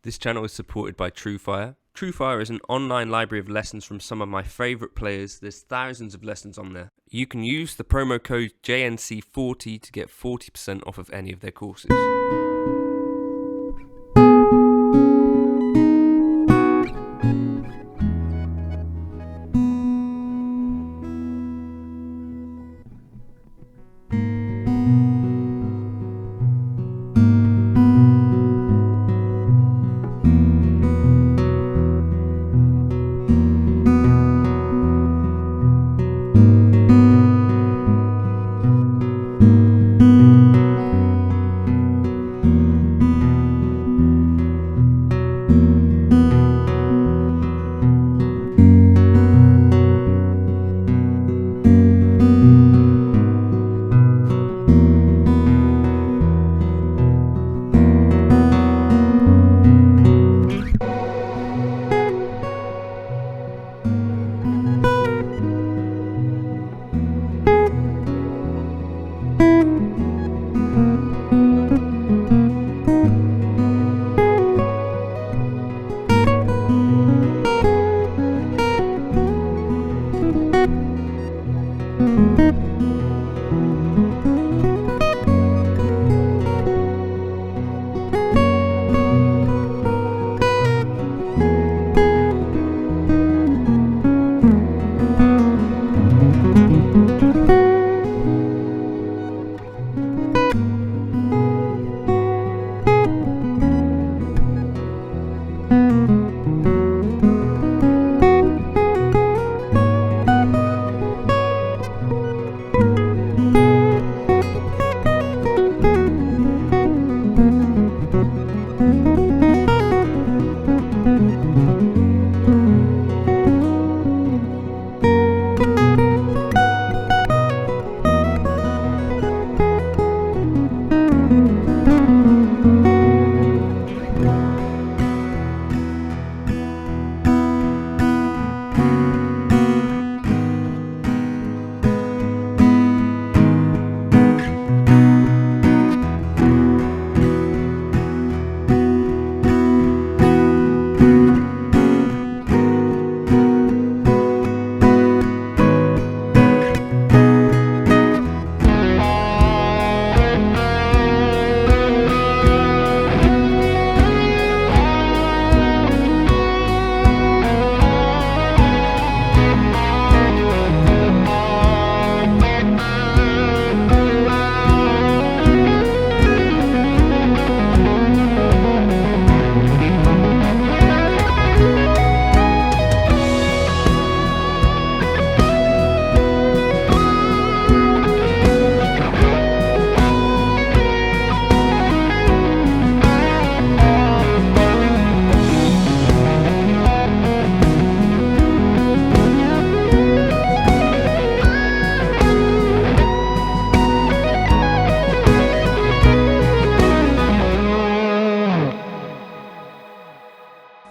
This channel is supported by TrueFire. TrueFire is an online library of lessons from some of my favourite players. There's thousands of lessons on there. You can use the promo code JNC40 to get 40% off of any of their courses.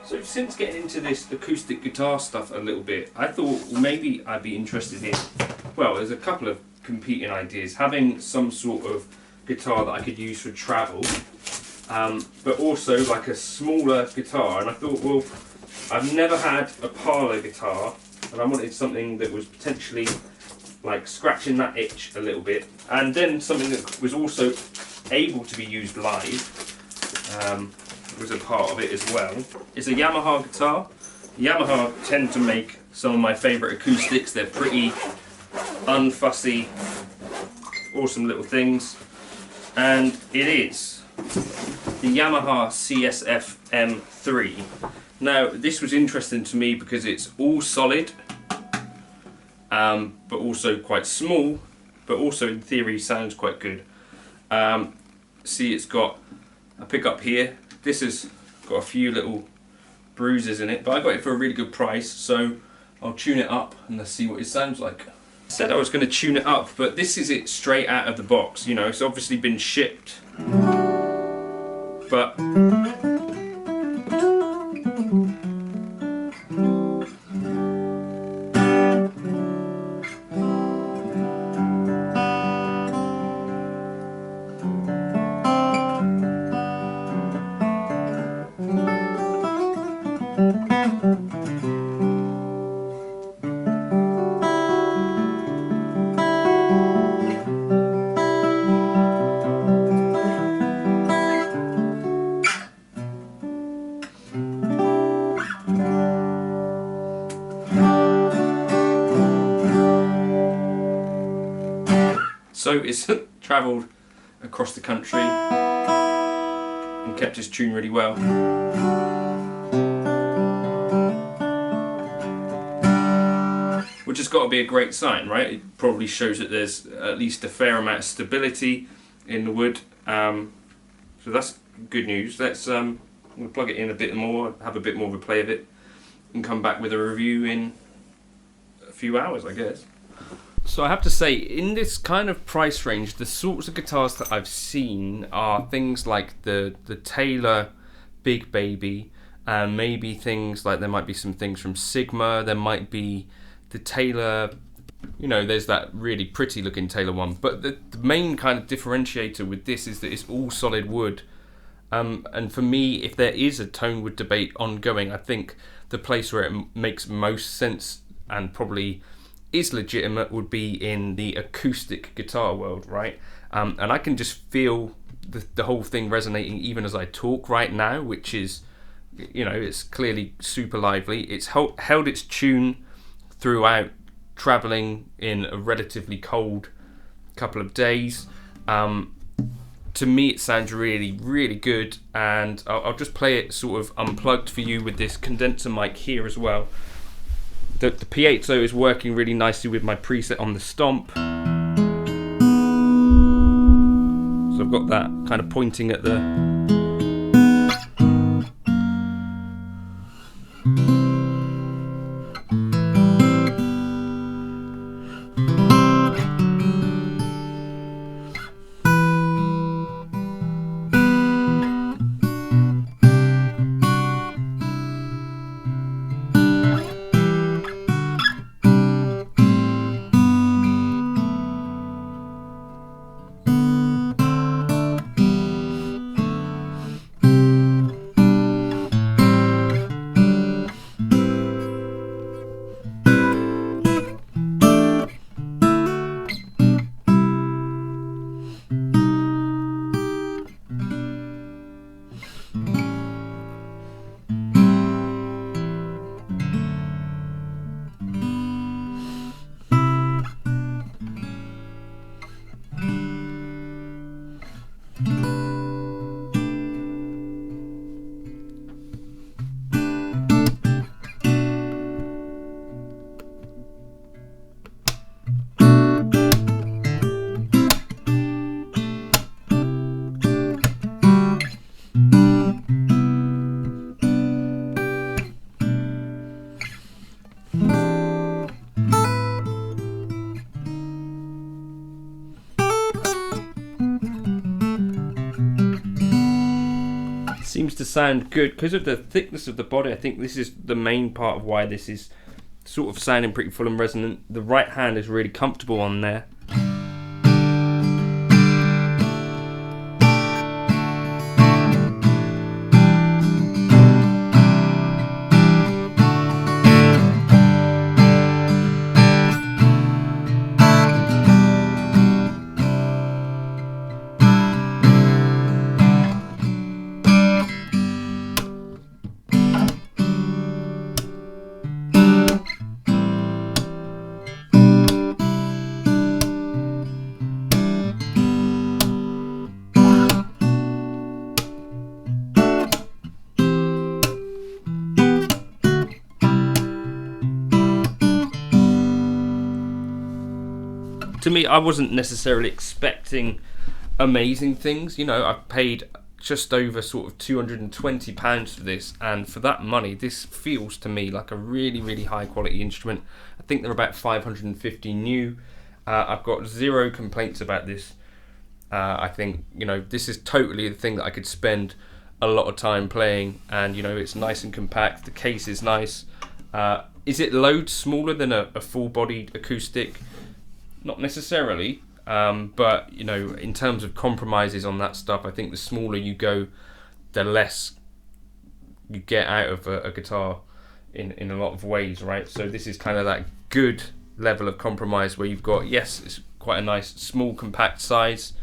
So since getting into this acoustic guitar stuff a little bit, I thought maybe I'd be interested in, well, there's a couple of competing ideas. Having some sort of guitar that I could use for travel, but also like a smaller guitar. And I thought, well, I've never had a parlour guitar, and I wanted something that was potentially like scratching that itch a little bit, and then something that was also able to be used live. Was a part of it as well. It's a Yamaha guitar. Yamaha tend to make some of my favourite acoustics. They're pretty unfussy, awesome little things. And it is the Yamaha CSF3M. Now this was interesting to me because it's all solid, but also quite small, but also in theory sounds quite good. See, it's got a pickup here. This has got a few little bruises in it, but I got it for a really good price, so I'll tune it up and let's see what it sounds like. I said I was going to tune it up, but this is it straight out of the box. You know, it's obviously been shipped, but So it's travelled across the country and kept its tune really well. Which has got to be a great sign, right? It probably shows that there's at least a fair amount of stability in the wood. So that's good news. Let's we'll plug it in a bit more, have a bit more of a play of it, and come back with a review in a few hours, I guess. So I have to say, in this kind of price range, the sorts of guitars that I've seen are things like the Taylor Big Baby, and maybe things like, there might be some things from Sigma, there might be the Taylor, you know, there's that really pretty looking Taylor one, but the main kind of differentiator with this is that it's all solid wood. And for me, if there is a tone wood debate ongoing, I think the place where it makes most sense and probably is legitimate would be in the acoustic guitar world, right? And I can just feel the whole thing resonating even as I talk right now, which is, you know, it's clearly super lively. It's held its tune throughout traveling in a relatively cold couple of days. To me, it sounds really, really good, and I'll just play it sort of unplugged for you with this condenser mic here as well. The piezo is working really nicely with my preset on the stomp. So I've got that kind of pointing at the... Seems to sound good because of the thickness of the body. I think this is the main part of why this is sort of sounding pretty full and resonant. The right hand is really comfortable on there. To me, I wasn't necessarily expecting amazing things. You know, I've paid just over sort of £220 for this, and for that money, this feels to me like a really, really high quality instrument. I think they're about 550 new. I've got zero complaints about this. I think, you know, this is totally the thing that I could spend a lot of time playing, and, you know, it's nice and compact. The case is nice. Is it loads smaller than a full-bodied acoustic? Not necessarily, but, you know, in terms of compromises on that stuff, I think the smaller you go, the less you get out of a guitar in a lot of ways, right? So this is kind of that good level of compromise where you've got, yes, it's quite a nice small compact size,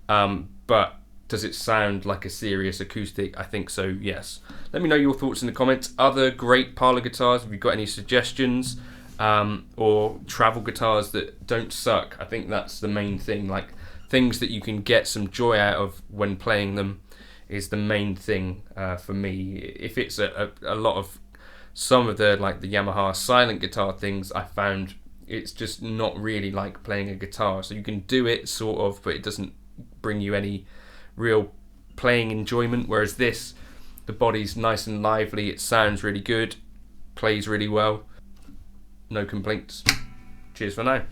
but does it sound like a serious acoustic? I think so, yes. Let me know your thoughts in the comments. Other great parlour guitars, have you got any suggestions? Or travel guitars that don't suck? I think that's the main thing. Like, things that you can get some joy out of when playing them is the main thing for me. If it's a lot of some of the, like the Yamaha silent guitar things, I found it's just not really like playing a guitar. So you can do it sort of, but it doesn't bring you any real playing enjoyment. Whereas this, the body's nice and lively, it sounds really good, plays really well, no complaints. Cheers for now.